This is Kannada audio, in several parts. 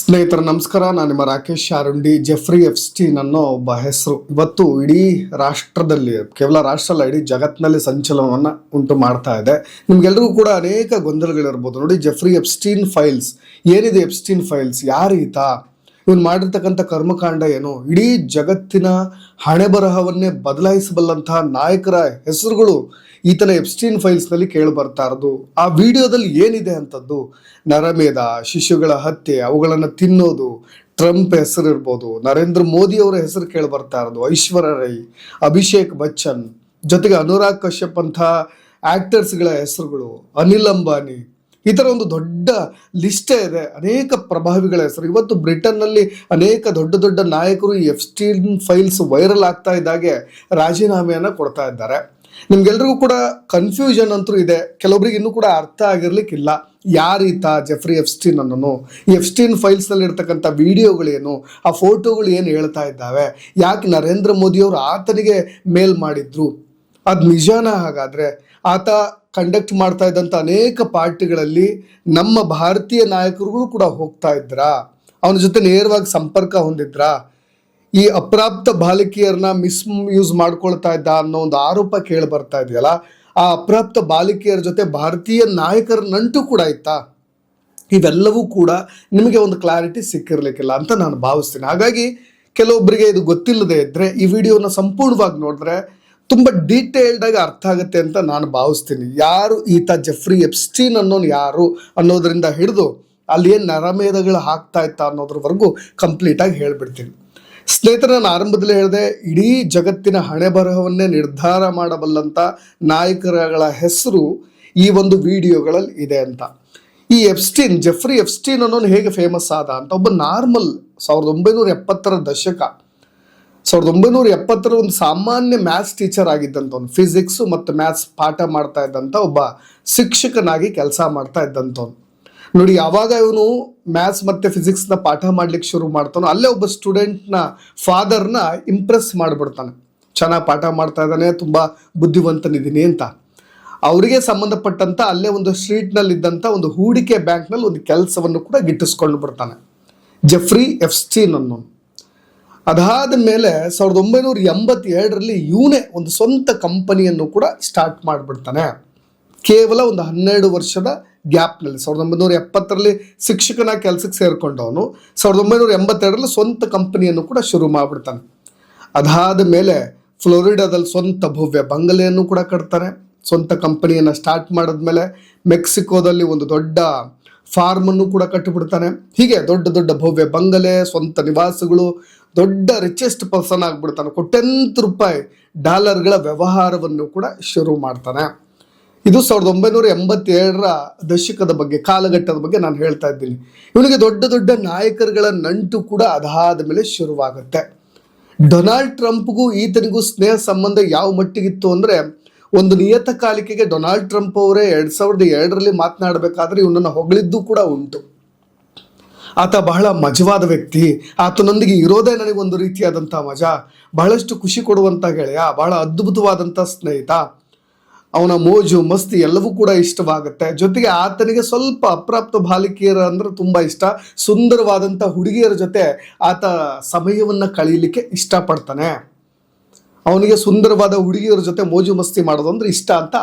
ಸ್ನೇಹಿತರ ನಮಸ್ಕಾರ. ನಾನು ನಿಮ್ಮ ರಾಕೇಶ್ ಶಾರುಂಡಿ. ಜೆಫ್ರಿ ಎಪ್ಸ್ಟೀನ್ ಅನ್ನೋ ಒಬ್ಬ ಹೆಸರು ಇವತ್ತು ಇಡೀ ರಾಷ್ಟ್ರದಲ್ಲಿ, ಕೇವಲ ರಾಷ್ಟ್ರ ಅಲ್ಲ, ಇಡೀ ಜಗತ್ತಿನಲ್ಲಿ ಸಂಚಲನವನ್ನು ಉಂಟು ಮಾಡ್ತಾ ಇದೆ. ನಿಮ್ಗೆಲ್ರಿಗೂ ಕೂಡ ಅನೇಕ ಗೊಂದಲಗಳಿರ್ಬೋದು. ನೋಡಿ, ಜೆಫ್ರಿ ಎಪ್ಸ್ಟೀನ್ ಫೈಲ್ಸ್ ಏನಿದೆ, ಎಪ್ಸ್ಟೀನ್ ಫೈಲ್ಸ್ ಯಾರು ಈತ, ಇವನು ಮಾಡಿರ್ತಕ್ಕಂಥ ಕರ್ಮಕಾಂಡ ಏನು, ಇಡೀ ಜಗತ್ತಿನ ಹಣೆ ಬರಹವನ್ನೇ ಬದಲಾಯಿಸಬಲ್ಲಂತಹ ನಾಯಕರ ಹೆಸರುಗಳು ಈತನ ಎಪ್ಸ್ಟೀನ್ ಫೈಲ್ಸ್ನಲ್ಲಿ ಕೇಳಿ ಬರ್ತಾ ಇರೋದು. ಆ ವಿಡಿಯೋದಲ್ಲಿ ಏನಿದೆ ಅಂತದ್ದು, ನರಮೇಧ, ಶಿಶುಗಳ ಹತ್ಯೆ, ಅವುಗಳನ್ನು ತಿನ್ನೋದು, ಟ್ರಂಪ್ ಹೆಸರು ಇರ್ಬೋದು, ನರೇಂದ್ರ ಮೋದಿ ಅವರ ಹೆಸರು ಕೇಳಿ ಬರ್ತಾ ಇರೋದು, ಐಶ್ವರ್ಯ ರೈ, ಅಭಿಷೇಕ್ ಬಚ್ಚನ್, ಜೊತೆಗೆ ಅನುರಾಗ್ ಕಶ್ಯಪ್ ಅಂತ ಆಕ್ಟರ್ಸ್ಗಳ ಹೆಸರುಗಳು, ಅನಿಲ್ ಅಂಬಾನಿ, ಈ ಥರ ಒಂದು ದೊಡ್ಡ ಲಿಸ್ಟೇ ಇದೆ. ಅನೇಕ ಪ್ರಭಾವಿಗಳ ಹೆಸರು. ಇವತ್ತು ಬ್ರಿಟನ್ನಲ್ಲಿ ಅನೇಕ ದೊಡ್ಡ ದೊಡ್ಡ ನಾಯಕರು ಈ ಎಪ್ಸ್ಟೀನ್ ಫೈಲ್ಸ್ ವೈರಲ್ ಆಗ್ತಾ ಇದ್ದಾಗೆ ರಾಜೀನಾಮೆಯನ್ನು ಕೊಡ್ತಾ ಇದ್ದಾರೆ. ನಿಮ್ಗೆಲ್ರಿಗೂ ಕೂಡ ಕನ್ಫ್ಯೂಷನ್ ಅಂತೂ ಇದೆ. ಕೆಲವೊಬ್ರಿಗೆ ಇನ್ನೂ ಕೂಡ ಅರ್ಥ ಆಗಿರ್ಲಿಕ್ಕಿಲ್ಲ, ಯಾರೀತ ಜೆಫ್ರಿ ಎಪ್ಸ್ಟೀನ್ ಅನ್ನೋನು, ಈ ಎಪ್ಸ್ಟೀನ್ ಫೈಲ್ಸ್ನಲ್ಲಿ ಇರ್ತಕ್ಕಂಥ ವಿಡಿಯೋಗಳೇನು, ಆ ಫೋಟೋಗಳು ಏನು ಹೇಳ್ತಾ ಇದ್ದಾವೆ, ಯಾಕೆ ನರೇಂದ್ರ ಮೋದಿಯವರು ಆತನಿಗೆ ಮೇಲ್ ಮಾಡಿದ್ರು, ಅದು ನಿಜಾನ? ಹಾಗಾದರೆ ಆತ ಕಂಡಕ್ಟ್ ಮಾಡ್ತಾ ಇದ್ದಂಥ ಅನೇಕ ಪಾರ್ಟಿಗಳಲ್ಲಿ ನಮ್ಮ ಭಾರತೀಯ ನಾಯಕರುಗಳು ಕೂಡ ಹೋಗ್ತಾ ಇದ್ರಾ, ಅವನ ಜೊತೆ ನೇರವಾಗಿ ಸಂಪರ್ಕ ಹೊಂದಿದ್ರಾ, ಈ ಅಪ್ರಾಪ್ತ ಬಾಲಿಕೆಯರನ್ನ ಯೂಸ್ ಮಾಡ್ಕೊಳ್ತಾ ಇದ್ದ ಅನ್ನೋ ಒಂದು ಆರೋಪ ಕೇಳಿ ಬರ್ತಾ ಇದೆಯಲ್ಲ, ಆ ಅಪ್ರಾಪ್ತ ಬಾಲಿಕೆಯರ ಜೊತೆ ಭಾರತೀಯ ನಾಯಕರ ನಂಟು ಕೂಡ ಇತ್ತಾ? ಇವೆಲ್ಲವೂ ಕೂಡ ನಿಮಗೆ ಒಂದು ಕ್ಲಾರಿಟಿ ಸಿಕ್ಕಿರ್ಲಿಕ್ಕಿಲ್ಲ ಅಂತ ನಾನು ಭಾವಿಸ್ತೀನಿ. ಹಾಗಾಗಿ ಕೆಲವೊಬ್ಬರಿಗೆ ಇದು ಗೊತ್ತಿಲ್ಲದೆ ಇದ್ದರೆ ಈ ವಿಡಿಯೋನ ಸಂಪೂರ್ಣವಾಗಿ ನೋಡಿದ್ರೆ ತುಂಬ ಡೀಟೇಲ್ಡ್ ಆಗಿ ಅರ್ಥ ಆಗುತ್ತೆ ಅಂತ ನಾನು ಭಾವಿಸ್ತೀನಿ. ಯಾರು ಈತ ಜೆಫ್ರಿ ಎಪ್ಸ್ಟೀನ್ ಅನ್ನೋನು ಯಾರು ಅನ್ನೋದರಿಂದ ಹಿಡಿದು ಅಲ್ಲಿ ಏನು ನರಮೇಧಗಳು ಹಾಕ್ತಾ ಇತ್ತ ಅನ್ನೋದ್ರವರೆಗೂ ಕಂಪ್ಲೀಟಾಗಿ ಹೇಳ್ಬಿಡ್ತೀನಿ. ಸ್ನೇಹಿತರೆ, ನಾನು ಆರಂಭದಲ್ಲಿ ಹೇಳಿದೆ, ಇಡೀ ಜಗತ್ತಿನ ಹಣೆ ಬರಹವನ್ನೇ ನಿರ್ಧಾರ ಮಾಡಬಲ್ಲಂಥ ನಾಯಕರುಗಳ ಹೆಸರು ಈ ಒಂದು ವಿಡಿಯೋಗಳಲ್ಲಿ ಇದೆ ಅಂತ. ಈ ಜೆಫ್ರಿ ಎಪ್ಸ್ಟೀನ್ ಅನ್ನೋನು ಹೇಗೆ ಫೇಮಸ್ ಆದ ಅಂತ, ಒಬ್ಬ ನಾರ್ಮಲ್ 1970ರ ದಶಕ, 1970ರ ಒಂದು ಸಾಮಾನ್ಯ ಮ್ಯಾಥ್ಸ್ ಟೀಚರ್ ಆಗಿದ್ದಂಥವ್ನು, ಫಿಸಿಕ್ಸು ಮತ್ತು ಮ್ಯಾಥ್ಸ್ ಪಾಠ ಮಾಡ್ತಾ ಇದ್ದಂಥ ಒಬ್ಬ ಶಿಕ್ಷಕನಾಗಿ ಕೆಲಸ ಮಾಡ್ತಾ ಇದ್ದಂಥವ್ನು. ನೋಡಿ, ಯಾವಾಗ ಇವನು ಮ್ಯಾಥ್ಸ್ ಮತ್ತು ಫಿಸಿಕ್ಸ್ನ ಪಾಠ ಮಾಡ್ಲಿಕ್ಕೆ ಶುರು ಮಾಡ್ತಾನೋ ಅಲ್ಲೇ ಒಬ್ಬ ಸ್ಟೂಡೆಂಟ್ನ ಫಾದರ್ನ ಇಂಪ್ರೆಸ್ ಮಾಡಿಬಿಡ್ತಾನೆ. ಚೆನ್ನಾಗಿ ಪಾಠ ಮಾಡ್ತಾ ಇದ್ದಾನೆ, ತುಂಬ ಬುದ್ಧಿವಂತನಿದ್ದೀನಿ ಅಂತ. ಅವರಿಗೆ ಸಂಬಂಧಪಟ್ಟಂಥ ಅಲ್ಲೇ ಒಂದು ಸ್ಟ್ರೀಟ್ನಲ್ಲಿದ್ದಂಥ ಒಂದು ಹೂಡಿಕೆ ಬ್ಯಾಂಕ್ನಲ್ಲಿ ಒಂದು ಕೆಲಸವನ್ನು ಕೂಡ ಗಿಟ್ಟಿಸ್ಕೊಂಡು ಬಿಡ್ತಾನೆ ಜೆಫ್ರಿ ಎಪ್ಸ್ಟೀನ್ ಅನ್ನೋನು. ಅದಾದ ಮೇಲೆ 1982ರಲ್ಲಿ ಇವನೇ ಒಂದು ಸ್ವಂತ ಕಂಪನಿಯನ್ನು ಕೂಡ ಸ್ಟಾರ್ಟ್ ಮಾಡಿಬಿಡ್ತಾನೆ. ಕೇವಲ ಒಂದು 12 ವರ್ಷದ ಗ್ಯಾಪ್ನಲ್ಲಿ 1970ರಲ್ಲಿ ಶಿಕ್ಷಕನಾಗಿ ಕೆಲಸಕ್ಕೆ ಸೇರಿಕೊಂಡವನು 1982ರಲ್ಲಿ ಸ್ವಂತ ಕಂಪನಿಯನ್ನು ಕೂಡ ಶುರು ಮಾಡಿಬಿಡ್ತಾನೆ. ಅದಾದ ಮೇಲೆ ಫ್ಲೋರಿಡಾದಲ್ಲಿ ಸ್ವಂತ ಭವ್ಯ ಬಂಗಲೆಯನ್ನು ಕೂಡ ಕಟ್ತಾನೆ. ಸ್ವಂತ ಕಂಪನಿಯನ್ನು ಸ್ಟಾರ್ಟ್ ಮಾಡಿದ್ಮೇಲೆ ಮೆಕ್ಸಿಕೋದಲ್ಲಿ ಒಂದು ದೊಡ್ಡ ಫಾರ್ಮನ್ನು ಕೂಡ ಕಟ್ಟಿಬಿಡ್ತಾನೆ. ಹೀಗೆ ದೊಡ್ಡ ದೊಡ್ಡ ಭವ್ಯ ಬಂಗಲೆ, ಸ್ವಂತ ನಿವಾಸಗಳು, ದೊಡ್ಡ ರಿಚೆಸ್ಟ್ ಪರ್ಸನ್ ಆಗಿಬಿಡ್ತಾನೆ. ಕೋಟ್ಯಂತರ ರೂಪಾಯಿ ಡಾಲರ್ಗಳ ವ್ಯವಹಾರವನ್ನು ಕೂಡ ಶುರು ಮಾಡ್ತಾನೆ. ಇದು 1987ರ ದಶಕದ ಬಗ್ಗೆ, ಕಾಲಘಟ್ಟದ ಬಗ್ಗೆ ನಾನು ಹೇಳ್ತಾ ಇದ್ದೀನಿ. ಇವನಿಗೆ ದೊಡ್ಡ ದೊಡ್ಡ ನಾಯಕರುಗಳ ನಂಟು ಕೂಡ ಅದಾದ ಮೇಲೆ ಶುರುವಾಗುತ್ತೆ. ಡೊನಾಲ್ಡ್ ಟ್ರಂಪ್ಗೂ ಈತನಿಗೂ ಸ್ನೇಹ ಸಂಬಂಧ ಯಾವ ಮಟ್ಟಿಗಿತ್ತು ಅಂದರೆ, ಒಂದು ನಿಯತಕಾಲಿಕೆಗೆ ಡೊನಾಲ್ಡ್ ಟ್ರಂಪ್ ಅವರೇ 2002ರಲ್ಲಿ ಮಾತನಾಡಬೇಕಾದ್ರೆ ಇವನನ್ನು ಹೊಗಳಿದ್ದು ಕೂಡ ಉಂಟು. ಆತ ಬಹಳ ಮಜವಾದ ವ್ಯಕ್ತಿ, ಆತನೊಂದಿಗೆ ಇರೋದೇ ನನಗೆ ಒಂದು ರೀತಿಯಾದಂಥ ಮಜಾ, ಬಹಳಷ್ಟು ಖುಷಿ ಕೊಡುವಂಥ ಗೆಳೆಯ, ಬಹಳ ಅದ್ಭುತವಾದಂಥ ಸ್ನೇಹಿತ, ಅವನ ಮೋಜು ಮಸ್ತಿ ಎಲ್ಲವೂ ಕೂಡ ಇಷ್ಟವಾಗುತ್ತೆ. ಜೊತೆಗೆ ಆತನಿಗೆ ಸ್ವಲ್ಪ ಅಪ್ರಾಪ್ತ ಬಾಲಿಕೆಯರ ಅಂದ್ರೆ ತುಂಬ ಇಷ್ಟ. ಸುಂದರವಾದಂಥ ಹುಡುಗಿಯರ ಜೊತೆ ಆತ ಸಮಯವನ್ನು ಕಳೀಲಿಕ್ಕೆ ಇಷ್ಟಪಡ್ತಾನೆ. ಅವನಿಗೆ ಸುಂದರವಾದ ಹುಡುಗಿಯರ ಜೊತೆ ಮೋಜು ಮಸ್ತಿ ಮಾಡೋದು ಅಂದ್ರೆ ಇಷ್ಟ ಅಂತ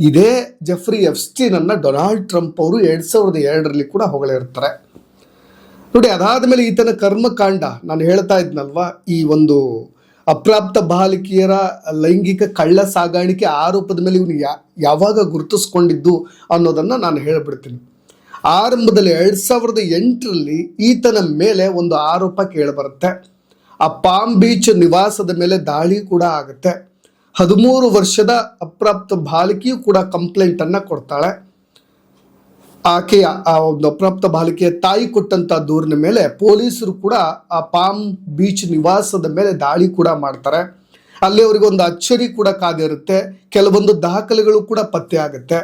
ಇದೇ ಜೆಫ್ರಿ ಎಪ್ಸ್ಟೀನ್ ಅನ್ನ ಡೊನಾಲ್ಡ್ ಟ್ರಂಪ್ ಅವರು 2002ರಲ್ಲಿ ಕೂಡ ಹೊಗಳಿರ್ತಾರೆ. ನೋಡಿ, ಅದಾದ ಮೇಲೆ ಈತನ ಕರ್ಮಕಾಂಡ ನಾನು ಹೇಳ್ತಾ ಇದ್ನಲ್ವಾ, ಈ ಒಂದು ಅಪ್ರಾಪ್ತ ಬಾಲಿಕೆಯರ ಲೈಂಗಿಕ ಕಳ್ಳ ಸಾಗಾಣಿಕೆ ಆರೋಪದ ಮೇಲೆ ಇವನು ಯಾವಾಗ ಗುರುತಿಸ್ಕೊಂಡಿದ್ದು ಅನ್ನೋದನ್ನು ನಾನು ಹೇಳ್ಬಿಡ್ತೀನಿ. ಆರಂಭದಲ್ಲಿ 2008ರಲ್ಲಿ ಈತನ ಮೇಲೆ ಒಂದು ಆರೋಪ ಕೇಳಿಬರುತ್ತೆ. ಆ ಪಾಮ್ ಬೀಚ್ ನಿವಾಸದ ಮೇಲೆ ದಾಳಿ ಕೂಡ ಆಗುತ್ತೆ. 13 ವರ್ಷದ ಅಪ್ರಾಪ್ತ ಬಾಲಿಕೆಯೂ ಕೂಡ ಕಂಪ್ಲೇಂಟನ್ನು ಕೊಡ್ತಾಳೆ. ಆಕೆಯ ಆ ಒಂದು ಅಪ್ರಾಪ್ತ ಬಾಲಿಕೆಯ ತಾಯಿ ಕೊಟ್ಟಂತ ದೂರಿನ ಮೇಲೆ ಪೊಲೀಸರು ಕೂಡ ಆ ಪಾಮ್ ಬೀಚ್ ನಿವಾಸದ ಮೇಲೆ ದಾಳಿ ಕೂಡ ಮಾಡ್ತಾರೆ. ಅಲ್ಲಿ ಅವರಿಗೆ ಒಂದು ಅಚ್ಚರಿ ಕೂಡ ಕಾದಿರುತ್ತೆ. ಕೆಲವೊಂದು ದಾಖಲೆಗಳು ಕೂಡ ಪತ್ತೆ ಆಗುತ್ತೆ.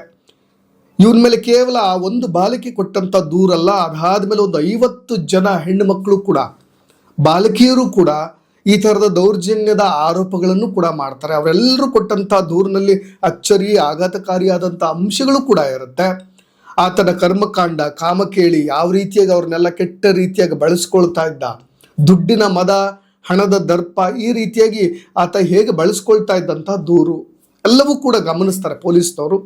ಇವನ ಮೇಲೆ ಕೇವಲ ಆ ಒಂದು ಬಾಲಿಕೆ ಕೊಟ್ಟಂತ ದೂರಲ್ಲ, ಅದಾದ ಮೇಲೆ ಒಂದು 50 ಜನ ಹೆಣ್ಣು ಮಕ್ಕಳು ಕೂಡ, ಬಾಲಕಿಯರು ಕೂಡ ಈ ಥರದ ದೌರ್ಜನ್ಯದ ಆರೋಪಗಳನ್ನು ಕೂಡ ಮಾಡ್ತಾರೆ. ಅವರೆಲ್ಲರೂ ಕೊಟ್ಟಂಥ ದೂರಿನಲ್ಲಿ ಅಚ್ಚರಿ, ಆಘಾತಕಾರಿಯಾದಂಥ ಅಂಶಗಳು ಕೂಡ ಇರುತ್ತೆ. ಆತನ ಕರ್ಮಕಾಂಡ, ಕಾಮಕೇಳಿ ಯಾವ ರೀತಿಯಾಗಿ ಅವ್ರನ್ನೆಲ್ಲ ಕೆಟ್ಟ ರೀತಿಯಾಗಿ ಬಳಸ್ಕೊಳ್ತಾ ಇದ್ದ, ದುಡ್ಡಿನ ಮದ, ಹಣದ ದರ್ಪ, ಈ ರೀತಿಯಾಗಿ ಆತ ಹೇಗೆ ಬಳಸ್ಕೊಳ್ತಾ ಇದ್ದಂಥ ದೂರು ಎಲ್ಲವೂ ಕೂಡ ಗಮನಿಸ್ತಾರೆ ಪೊಲೀಸ್ನವರು.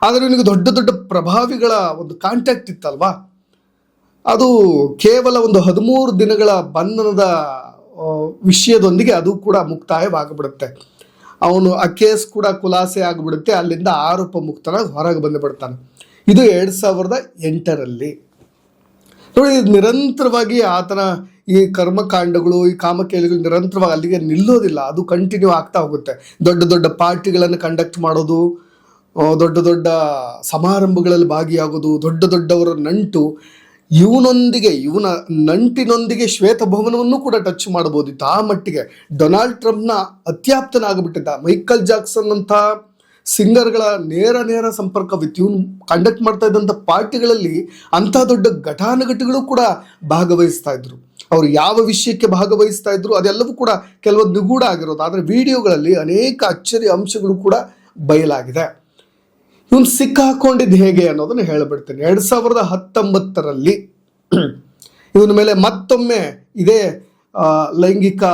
ಆದರೆ ಇವನಿಗೆ ದೊಡ್ಡ ದೊಡ್ಡ ಪ್ರಭಾವಿಗಳ ಒಂದು ಕಾಂಟ್ಯಾಕ್ಟ್ ಇತ್ತಲ್ವಾ, ಅದು ಕೇವಲ ಒಂದು 13 ದಿನಗಳ ಬಂಧನದ ವಿಷಯದೊಂದಿಗೆ ಅದು ಕೂಡ ಮುಕ್ತಾಯವಾಗಿಬಿಡುತ್ತೆ. ಅವನು ಆ ಕೇಸ್ ಕೂಡ ಖುಲಾಸೆ ಆಗಿಬಿಡುತ್ತೆ. ಅಲ್ಲಿಂದ ಆರೋಪ ಮುಕ್ತನಾಗಿ ಹೊರಗೆ ಬಂದುಬಿಡ್ತಾನೆ. ಇದು 2008ರಲ್ಲಿ. ನೋಡಿ, ನಿರಂತರವಾಗಿ ಆತನ ಈ ಕರ್ಮಕಾಂಡಗಳು, ಈ ಕಾಮಕೇಳಿಗಳು ನಿರಂತರವಾಗಿ ಅಲ್ಲಿಗೆ ನಿಲ್ಲೋದಿಲ್ಲ, ಅದು ಕಂಟಿನ್ಯೂ ಆಗ್ತಾ ಹೋಗುತ್ತೆ. ದೊಡ್ಡ ದೊಡ್ಡ ಪಾರ್ಟಿಗಳನ್ನು ಕಂಡಕ್ಟ್ ಮಾಡೋದು, ದೊಡ್ಡ ದೊಡ್ಡ ಸಮಾರಂಭಗಳಲ್ಲಿ ಭಾಗಿಯಾಗೋದು, ದೊಡ್ಡ ದೊಡ್ಡವರ ನಂಟು, ಇವನ ನಂಟಿನೊಂದಿಗೆ ಶ್ವೇತಭವನವನ್ನು ಕೂಡ ಟಚ್ ಮಾಡಬಹುದಿತ್ತು. ಆ ಮಟ್ಟಿಗೆ ಡೊನಾಲ್ಡ್ ಟ್ರಂಪ್ನ ಅತ್ಯಾಪ್ತನಾಗಿಬಿಟ್ಟಿದ್ದ. ಮೈಕಲ್ ಜಾಕ್ಸನ್ ಅಂತ ಸಿಂಗರ್ಗಳ ನೇರ ಸಂಪರ್ಕವಿತ್ತು. ಇವನು ಕಂಡಕ್ಟ್ ಮಾಡ್ತಾ ಇದ್ದಂಥ ಪಾರ್ಟಿಗಳಲ್ಲಿ ಅಂಥ ದೊಡ್ಡ ಘಟಾನುಘಟಿಗಳು ಕೂಡ ಭಾಗವಹಿಸ್ತಾ ಇದ್ರು. ಅವರು ಯಾವ ವಿಷಯಕ್ಕೆ ಭಾಗವಹಿಸ್ತಾ ಇದ್ರು ಅದೆಲ್ಲವೂ ಕೂಡ ಕೆಲವೊಂದು ನಿಗೂಢ ಆಗಿರೋದು. ಆದರೆ ವಿಡಿಯೋಗಳಲ್ಲಿ ಅನೇಕ ಅಚ್ಚರಿ ಅಂಶಗಳು ಕೂಡ ಬಯಲಾಗಿದೆ. ಇವನು ಸಿಕ್ಕಾಕೊಂಡಿದ್ದು ಹೇಗೆ ಅನ್ನೋದನ್ನು ಹೇಳಿಬಿಡ್ತೇನೆ. 2019ರಲ್ಲಿ ಇವನ ಮೇಲೆ ಮತ್ತೊಮ್ಮೆ ಇದೇ ಲೈಂಗಿಕ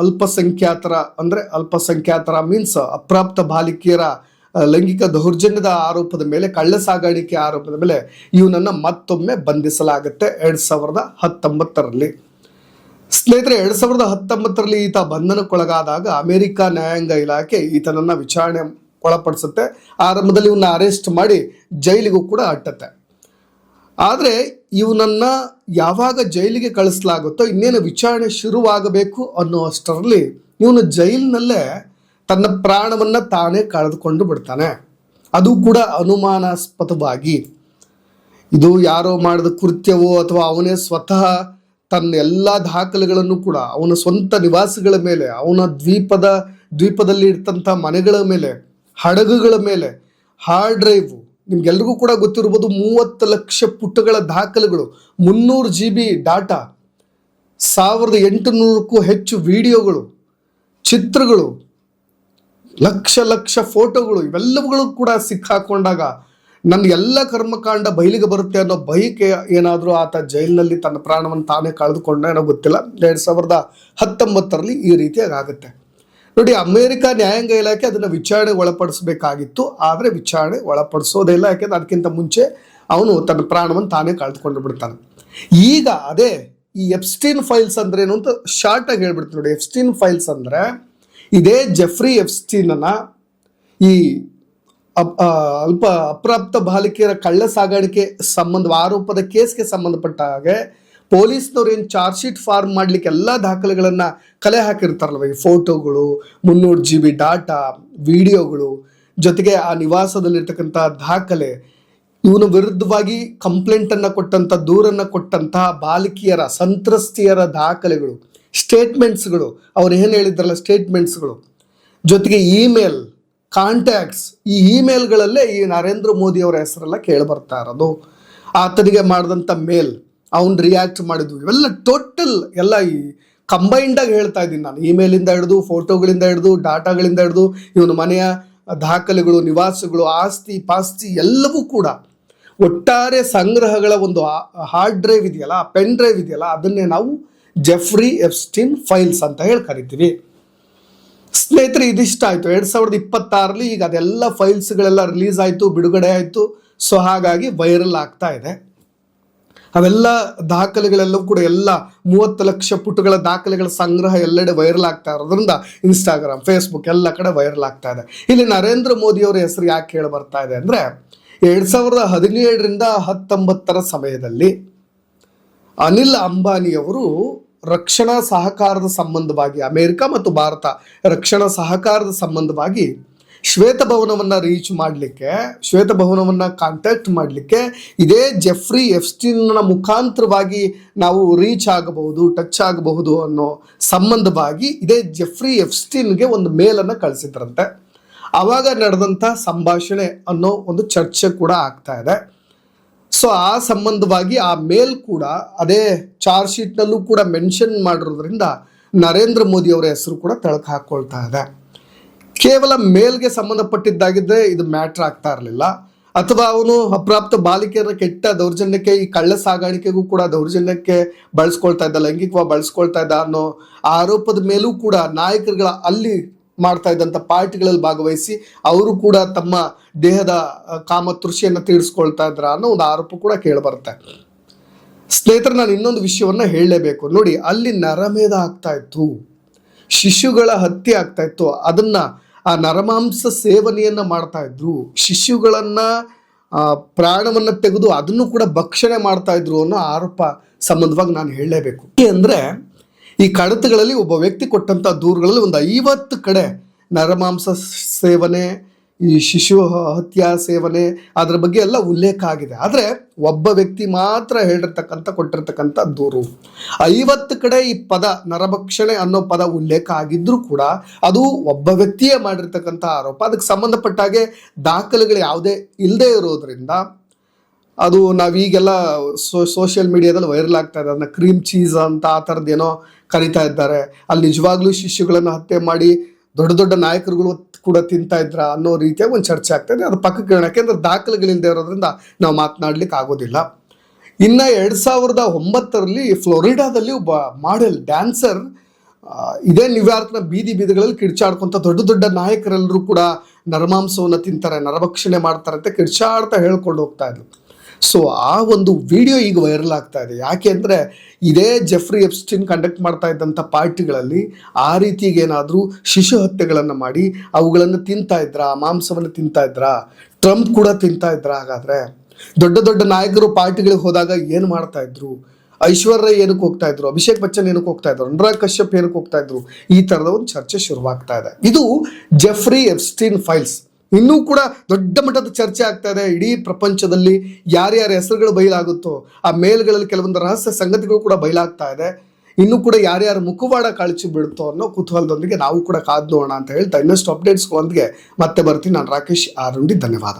ಅಲ್ಪಸಂಖ್ಯಾತರ ಮೀನ್ಸ್ ಅಪ್ರಾಪ್ತ ಬಾಲಿಕೆಯರ ಲೈಂಗಿಕ ದೌರ್ಜನ್ಯದ ಆರೋಪದ ಮೇಲೆ, ಕಳ್ಳ ಸಾಗಾಣಿಕೆ ಆರೋಪದ ಮೇಲೆ ಇವನನ್ನು ಮತ್ತೊಮ್ಮೆ ಬಂಧಿಸಲಾಗುತ್ತೆ 2019ರಲ್ಲಿ. ಸ್ನೇಹಿತರೆ, 2019ರಲ್ಲಿ ಈತ ಬಂಧನಕ್ಕೊಳಗಾದಾಗ ಅಮೆರಿಕ ನ್ಯಾಯಾಂಗ ಇಲಾಖೆ ಈತನನ್ನು ವಿಚಾರಣೆ ಒಳಪಡಿಸುತ್ತೆ. ಆರಂಭದಲ್ಲಿ ಇವನ್ನ ಅರೆಸ್ಟ್ ಮಾಡಿ ಜೈಲಿಗೂ ಕೂಡ ಅಟ್ಟತ್ತೆ. ಆದರೆ ಇವನನ್ನು ಯಾವಾಗ ಜೈಲಿಗೆ ಕಳಿಸಲಾಗುತ್ತೋ, ಇನ್ನೇನು ವಿಚಾರಣೆ ಶುರುವಾಗಬೇಕು ಅನ್ನೋ ಅಷ್ಟರಲ್ಲಿ ಇವನು ಜೈಲಿನಲ್ಲೇ ತನ್ನ ಪ್ರಾಣವನ್ನು ತಾನೇ ಕಳೆದುಕೊಂಡು ಬಿಡ್ತಾನೆ. ಅದು ಕೂಡ ಅನುಮಾನಾಸ್ಪದವಾಗಿ. ಇದು ಯಾರೋ ಮಾಡಿದ ಕೃತ್ಯವೋ ಅಥವಾ ಅವನೇ ಸ್ವತಃ ತನ್ನ ಎಲ್ಲ ದಾಖಲೆಗಳನ್ನು ಕೂಡ ಅವನ ಸ್ವಂತ ನಿವಾಸಿಗಳ ಮೇಲೆ, ಅವನ ದ್ವೀಪದಲ್ಲಿ ಇರ್ತಂಥ ಮನೆಗಳ ಮೇಲೆ, ಹಡಗುಗಳ ಮೇಲೆ, ಹಾರ್ಡ್ ಡ್ರೈವು, ನಿಮ್ಗೆಲ್ರಿಗೂ ಕೂಡ ಗೊತ್ತಿರ್ಬೋದು, 30 ಲಕ್ಷ ಪುಟಗಳ ದಾಖಲೆಗಳು, 300 GB ಡಾಟಾ, 1800ಕ್ಕೂ ಹೆಚ್ಚು ವಿಡಿಯೋಗಳು, ಚಿತ್ರಗಳು, ಲಕ್ಷ ಫೋಟೋಗಳು, ಇವೆಲ್ಲವುಗಳು ಕೂಡ ಸಿಕ್ಕಾಕೊಂಡಾಗ ನನ್ನ ಎಲ್ಲ ಕರ್ಮಕಾಂಡ ಬಯಲಿಗೆ ಬರುತ್ತೆ ಅನ್ನೋ ಬಯಕೆ ಏನಾದರೂ ಆತ ಜೈಲಿನಲ್ಲಿ ತನ್ನ ಪ್ರಾಣವನ್ನು ತಾನೇ ಕಳೆದುಕೊಂಡ ಏನೋ ಗೊತ್ತಿಲ್ಲ. 2019ರಲ್ಲಿ ಈ ರೀತಿಯಾಗಿ ಆಗುತ್ತೆ. ನೋಡಿ, ಅಮೆರಿಕ ನ್ಯಾಯಾಂಗ ಇಲಾಖೆ ಅದನ್ನು ವಿಚಾರಣೆ ಒಳಪಡಿಸಬೇಕಾಗಿತ್ತು, ಆದರೆ ವಿಚಾರಣೆ ಒಳಪಡಿಸೋದೇ ಇಲ್ಲ. ಯಾಕೆಂದ್ರೆ ಅದಕ್ಕಿಂತ ಮುಂಚೆ ಅವನು ತನ್ನ ಪ್ರಾಣವನ್ನು ತಾನೇ ಕಳೆದುಕೊಂಡು ಬಿಡ್ತಾನೆ. ಈಗ ಅದೇ ಈ ಎಪ್ಸ್ಟೀನ್ ಫೈಲ್ಸ್ ಅಂದ್ರೆ ಏನು ಅಂತ ಶಾರ್ಟ್ ಆಗಿ ಹೇಳ್ಬಿಡ್ತೀನಿ ನೋಡಿ. ಎಪ್ಸ್ಟೀನ್ ಫೈಲ್ಸ್ ಅಂದ್ರೆ ಇದೇ ಜೆಫ್ರಿ ಎಪ್ಸ್ಟೀನನ್ನ ಈ ಅಪ್ರಾಪ್ತ ಬಾಲಿಕೆಯರ ಕಳ್ಳ ಸಾಗಾಣಿಕೆ ಆರೋಪದ ಕೇಸ್ಗೆ ಸಂಬಂಧಪಟ್ಟ ಹಾಗೆ ಪೊಲೀಸ್ನವ್ರು ಏನು ಚಾರ್ಜ್ ಶೀಟ್ ಫಾರ್ಮ್ ಮಾಡಲಿಕ್ಕೆ ಎಲ್ಲ ದಾಖಲೆಗಳನ್ನು ಕಲೆ ಹಾಕಿರ್ತಾರಲ್ವ, ಈ ಫೋಟೋಗಳು, 300 GB ಡಾಟಾ, ವಿಡಿಯೋಗಳು, ಜೊತೆಗೆ ಆ ನಿವಾಸದಲ್ಲಿರ್ತಕ್ಕಂಥ ದಾಖಲೆ, ಇವನ ವಿರುದ್ಧವಾಗಿ ಕಂಪ್ಲೇಂಟನ್ನು ಕೊಟ್ಟಂಥ, ದೂರನ್ನು ಕೊಟ್ಟಂತಹ ಬಾಲಿಕೆಯರ, ಸಂತ್ರಸ್ತಿಯರ ದಾಖಲೆಗಳು, ಸ್ಟೇಟ್ಮೆಂಟ್ಸ್ಗಳು, ಅವ್ರು ಏನು ಹೇಳಿದ್ರಲ್ಲ ಸ್ಟೇಟ್ಮೆಂಟ್ಸ್ಗಳು, ಜೊತೆಗೆ ಇಮೇಲ್ ಕಾಂಟ್ಯಾಕ್ಟ್ಸ್, ಈ ಇಮೇಲ್ಗಳಲ್ಲೇ ಈ ನರೇಂದ್ರ ಮೋದಿ ಅವರ ಹೆಸರೆಲ್ಲ ಕೇಳಿಬರ್ತಾ ಇರೋದು. ಆತನಿಗೆ ಮಾಡಿದಂಥ ಮೇಲ್, ಅವನು ರಿಯಾಕ್ಟ್ ಮಾಡಿದ್ವು, ಇವೆಲ್ಲ ಟೋಟಲ್ ಎಲ್ಲ ಈ ಕಂಬೈಂಡಾಗಿ ಹೇಳ್ತಾ ಇದ್ದೀನಿ ನಾನು. ಇಮೇಲಿಂದ ಹಿಡಿದು, ಫೋಟೋಗಳಿಂದ ಹಿಡಿದು, ಡಾಟಾಗಳಿಂದ ಹಿಡಿದು, ಇವನ ಮನೆಯ ದಾಖಲೆಗಳು, ನಿವಾಸಗಳು, ಆಸ್ತಿ ಪಾಸ್ತಿ ಎಲ್ಲವೂ ಕೂಡ ಒಟ್ಟಾರೆ ಸಂಗ್ರಹಗಳ ಒಂದು ಹಾರ್ಡ್ ಡ್ರೈವ್ ಇದೆಯಲ್ಲ, ಪೆನ್ ಡ್ರೈವ್ ಇದೆಯಲ್ಲ, ಅದನ್ನೇ ನಾವು ಜೆಫ್ರಿ ಎಪ್ಸ್ಟೀನ್ ಫೈಲ್ಸ್ ಅಂತ ಹೇಳಿ ಕರಿತೀವಿ. ಸ್ನೇಹಿತರೆ, ಇದಿಷ್ಟ ಆಯಿತು 2026ರಲ್ಲಿ. ಈಗ ಅದೆಲ್ಲ ಫೈಲ್ಸ್ಗಳೆಲ್ಲ ರಿಲೀಸ್ ಆಯಿತು, ಬಿಡುಗಡೆ ಆಯಿತು. ಸೊ ಹಾಗಾಗಿ ವೈರಲ್ ಆಗ್ತಾ ಇದೆ. ಅವೆಲ್ಲ ದಾಖಲೆಗಳೆಲ್ಲವೂ ಕೂಡ ಎಲ್ಲ 30 ಲಕ್ಷ ಪುಟಗಳ ದಾಖಲೆಗಳ ಸಂಗ್ರಹ ಎಲ್ಲೆಡೆ ವೈರಲ್ ಆಗ್ತಾ ಇರೋದ್ರಿಂದ ಇನ್ಸ್ಟಾಗ್ರಾಮ್, ಫೇಸ್ಬುಕ್ ಎಲ್ಲ ಕಡೆ ವೈರಲ್ ಆಗ್ತಾ ಇದೆ. ಇಲ್ಲಿ ನರೇಂದ್ರ ಮೋದಿ ಅವರ ಹೆಸರು ಯಾಕೆ ಹೇಳಿ ಬರ್ತಾ ಇದೆ ಅಂದರೆ 2017ರಿಂದ 2019 ಸಮಯದಲ್ಲಿ ಅನಿಲ್ ಅಂಬಾನಿಯವರು ರಕ್ಷಣಾ ಸಹಕಾರದ ಸಂಬಂಧವಾಗಿ, ಅಮೆರಿಕ ಮತ್ತು ಭಾರತ ರಕ್ಷಣಾ ಸಹಕಾರದ ಸಂಬಂಧವಾಗಿ ಶ್ವೇತಭವನವನ್ನು ರೀಚ್ ಮಾಡಲಿಕ್ಕೆ, ಶ್ವೇತಭವನವನ್ನು ಕಾಂಟ್ಯಾಕ್ಟ್ ಮಾಡಲಿಕ್ಕೆ ಇದೇ ಜೆಫ್ರಿ ಎಪ್ಸ್ಟೀನ್ನ ಮುಖಾಂತರವಾಗಿ ನಾವು ರೀಚ್ ಆಗಬಹುದು, ಟಚ್ ಆಗಬಹುದು ಅನ್ನೋ ಸಂಬಂಧವಾಗಿ ಇದೇ ಜೆಫ್ರಿ ಎಪ್ಸ್ಟೀನ್ಗೆ ಒಂದು ಮೇಲನ್ನು ಕಳಿಸಿದ್ರಂತೆ. ಆವಾಗ ನಡೆದಂಥ ಸಂಭಾಷಣೆ ಅನ್ನೋ ಒಂದು ಚರ್ಚೆ ಕೂಡ ಆಗ್ತಾ ಇದೆ. ಸೊ ಆ ಸಂಬಂಧವಾಗಿ ಆ ಮೇಲ್ ಕೂಡ ಅದೇ ಚಾರ್ಜ್ ಶೀಟ್ನಲ್ಲೂ ಕೂಡ ಮೆನ್ಷನ್ ಮಾಡಿರೋದ್ರಿಂದ ನರೇಂದ್ರ ಮೋದಿ ಅವರ ಹೆಸರು ಕೂಡ ತಳಕು ಹಾಕ್ಕೊಳ್ತಾ ಇದೆ. ಕೇವಲ ಮೇಲ್ಗೆ ಸಂಬಂಧಪಟ್ಟಿದ್ದಾಗಿದ್ದರೆ ಇದು ಮ್ಯಾಟ್ರ್ ಆಗ್ತಾ ಇರಲಿಲ್ಲ. ಅಥವಾ ಅವನು ಅಪ್ರಾಪ್ತ ಬಾಲಿಕೆಯರ ಕೆಟ್ಟ ದೌರ್ಜನ್ಯಕ್ಕೆ, ಈ ಕಳ್ಳ ಸಾಗಾಣಿಕೆಗೂ ಕೂಡ ದೌರ್ಜನ್ಯಕ್ಕೆ ಬಳಸ್ಕೊಳ್ತಾ ಇದ್ದ, ಲೈಂಗಿಕವಾಗಿ ಬಳಸ್ಕೊಳ್ತಾ ಇದ್ದ ಅನ್ನೋ ಆರೋಪದ ಮೇಲೂ ಕೂಡ ನಾಯಕರುಗಳ ಅಲ್ಲಿ ಮಾಡ್ತಾ ಇದ್ದಂಥ ಪಾರ್ಟಿಗಳಲ್ಲಿ ಭಾಗವಹಿಸಿ ಅವರು ಕೂಡ ತಮ್ಮ ದೇಹದ ಕಾಮತೃಷಿಯನ್ನು ತೀರಿಸ್ಕೊಳ್ತಾ ಇದ್ರ ಅನ್ನೋ ಒಂದು ಆರೋಪ ಕೂಡ ಕೇಳಿಬರುತ್ತೆ. ಸ್ನೇಹಿತರೆ, ನಾನು ಇನ್ನೊಂದು ವಿಷಯವನ್ನ ಹೇಳಲೇಬೇಕು. ನೋಡಿ, ಅಲ್ಲಿ ನರಮೇಧ ಆಗ್ತಾ ಇತ್ತು, ಶಿಶುಗಳ ಹತ್ಯೆ ಆಗ್ತಾ ಇತ್ತು, ಅದನ್ನ ಆ ನರಮಾಂಸ ಸೇವನೆಯನ್ನ ಮಾಡ್ತಾ ಇದ್ರು, ಶಿಶುಗಳನ್ನ ಪ್ರಾಣವನ್ನ ತೆಗೆದು ಅದನ್ನು ಕೂಡ ಭಕ್ಷಣೆ ಮಾಡ್ತಾ ಇದ್ರು ಅನ್ನೋ ಆರೋಪ ಸಂಬಂಧವಾಗಿ ನಾನು ಹೇಳಲೇಬೇಕು. ಅಂದ್ರೆ ಈ ಕಡತಗಳಲ್ಲಿ ಒಬ್ಬ ವ್ಯಕ್ತಿ ಕೊಟ್ಟಂತ ದೂರುಗಳಲ್ಲಿ ಒಂದು 50 ಕಡೆ ನರಮಾಂಸ ಸೇವನೆ, ಈ ಶಿಶು ಹತ್ಯಾ ಸೇವನೆ, ಅದರ ಬಗ್ಗೆ ಎಲ್ಲ ಉಲ್ಲೇಖ ಆಗಿದೆ. ಆದರೆ ಒಬ್ಬ ವ್ಯಕ್ತಿ ಮಾತ್ರ ಕೊಟ್ಟಿರ್ತಕ್ಕಂಥ ದೂರು 50 ಕಡೆ ಈ ಪದ ನರಭಕ್ಷಣೆ ಅನ್ನೋ ಪದ ಉಲ್ಲೇಖ ಆಗಿದ್ರೂ ಕೂಡ ಅದು ಒಬ್ಬ ವ್ಯಕ್ತಿಯೇ ಮಾಡಿರ್ತಕ್ಕಂಥ ಆರೋಪ. ಅದಕ್ಕೆ ಸಂಬಂಧಪಟ್ಟಾಗೆ ದಾಖಲೆಗಳು ಯಾವುದೇ ಇಲ್ಲದೆ ಇರೋದ್ರಿಂದ ಅದು ನಾವೀಗೆಲ್ಲ ಸೋಷಿಯಲ್ ಮೀಡಿಯಾದಲ್ಲಿ ವೈರಲ್ ಆಗ್ತಾ ಇದೆ, ಅದನ್ನ ಕ್ರೀಮ್ ಚೀಸ್ ಅಂತ ಆ ಥರದ್ದೇನೋ ಕರಿತಾ ಇದ್ದಾರೆ. ಅಲ್ಲಿ ನಿಜವಾಗ್ಲೂ ಶಿಶುಗಳನ್ನು ಹತ್ಯೆ ಮಾಡಿ ದೊಡ್ಡ ದೊಡ್ಡ ನಾಯಕರುಗಳು ಕೂಡ ತಿಂತಾ ಇದ್ರ ಅನ್ನೋ ರೀತಿಯಾಗಿ ಒಂದು ಚರ್ಚೆ ಆಗ್ತಾ ಇದೆ. ಅದು ಪಕ್ಕಕ್ಕೆ ಇಡೋಣ, ಯಾಕೆಂದ್ರೆ ದಾಖಲೆಗಳಿಲ್ಲದೆ ಇರೋದ್ರಿಂದ ನಾವು ಮಾತನಾಡ್ಲಿಕ್ಕೆ ಆಗೋದಿಲ್ಲ. ಇನ್ನು 2009ರಲ್ಲಿ ಫ್ಲೋರಿಡಾದಲ್ಲಿ ಒಬ್ಬ ಮಾಡೆಲ್ ಡ್ಯಾನ್ಸರ್ ಇದೇ ನ್ಯೂಯಾರ್ಕ್ನ ಬೀದಿಗಳಲ್ಲಿ ಕಿರ್ಚಾಡ್ಕೊಂತ ದೊಡ್ಡ ದೊಡ್ಡ ನಾಯಕರೆಲ್ಲರೂ ಕೂಡ ನರಮಾಂಸವನ್ನು ತಿಂತಾರೆ, ನರಭಕ್ಷಣೆ ಮಾಡ್ತಾರೆ ಅಂತ ಕಿರ್ಚಾಡ್ತಾ ಹೇಳ್ಕೊಂಡು ಹೋಗ್ತಾ ಇದ್ರು. ಸೊ ಆ ಒಂದು ವಿಡಿಯೋ ಈಗ ವೈರಲ್ ಆಗ್ತಾ ಇದೆ. ಯಾಕೆ ಅಂದರೆ ಇದೇ ಜೆಫ್ರಿ ಎಪ್ಸ್ಟೀನ್ ಕಂಡಕ್ಟ್ ಮಾಡ್ತಾ ಇದ್ದಂಥ ಪಾರ್ಟಿಗಳಲ್ಲಿ ಆ ರೀತಿಗೆ ಏನಾದರೂ ಶಿಶು ಹತ್ಯೆಗಳನ್ನು ಮಾಡಿ ಅವುಗಳನ್ನು ತಿಂತಾ ಇದ್ರಾ, ಮಾಂಸವನ್ನು ತಿಂತಾ ಇದ್ರಾ, ಟ್ರಂಪ್ ಕೂಡ ತಿಂತಾ ಇದ್ರಾ? ಹಾಗಾದರೆ ದೊಡ್ಡ ದೊಡ್ಡ ನಾಯಕರು ಪಾರ್ಟಿಗಳಿಗೆ ಹೋದಾಗ ಏನು ಮಾಡ್ತಾ ಇದ್ರು? ಐಶ್ವರ್ಯ ಏನಕ್ಕೆ ಹೋಗ್ತಾ ಇದ್ರು, ಅಭಿಷೇಕ್ ಬಚ್ಚನ್ ಏನಕ್ಕೆ ಹೋಗ್ತಾ ಇದ್ರು, ಅನುರಾಗ್ ಕಶ್ಯಪ್ ಏನಕ್ಕೆ ಹೋಗ್ತಾ ಇದ್ರು? ಈ ಥರದ ಒಂದು ಚರ್ಚೆ ಶುರುವಾಗ್ತಾ ಇದೆ. ಇದು ಜೆಫ್ರಿ ಎಪ್ಸ್ಟೀನ್ ಫೈಲ್ಸ್. ಇನ್ನೂ ಕೂಡ ದೊಡ್ಡ ಮಟ್ಟದ ಚರ್ಚೆ ಆಗ್ತಾ ಇದೆ. ಇಡೀ ಪ್ರಪಂಚದಲ್ಲಿ ಯಾರ್ಯಾರ ಹೆಸರುಗಳು ಬಯಲಾಗುತ್ತೋ ಆ ಮೇಲ್ಗಳಲ್ಲಿ ಕೆಲವೊಂದು ರಹಸ್ಯ ಸಂಗತಿಗಳು ಕೂಡ ಬಯಲಾಗ್ತಾ ಇದೆ. ಇನ್ನೂ ಕೂಡ ಯಾರ್ಯಾರ ಮುಖವಾಡ ಕಳಚಿ ಬಿಡುತ್ತೋ ಅನ್ನೋ ಕುತೂಹಲದೊಂದಿಗೆ ನಾವು ಕೂಡ ಕಾದು ನೋಡೋಣ ಅಂತ ಹೇಳ್ತಾ ಇನ್ನಷ್ಟು ಅಪ್ಡೇಟ್ಸ್ಗಳೊಂದಿಗೆ ಮತ್ತೆ ಬರ್ತೀನಿ. ನಾನು ರಾಕೇಶ್ ಆರುಂಡಿ. ಧನ್ಯವಾದ.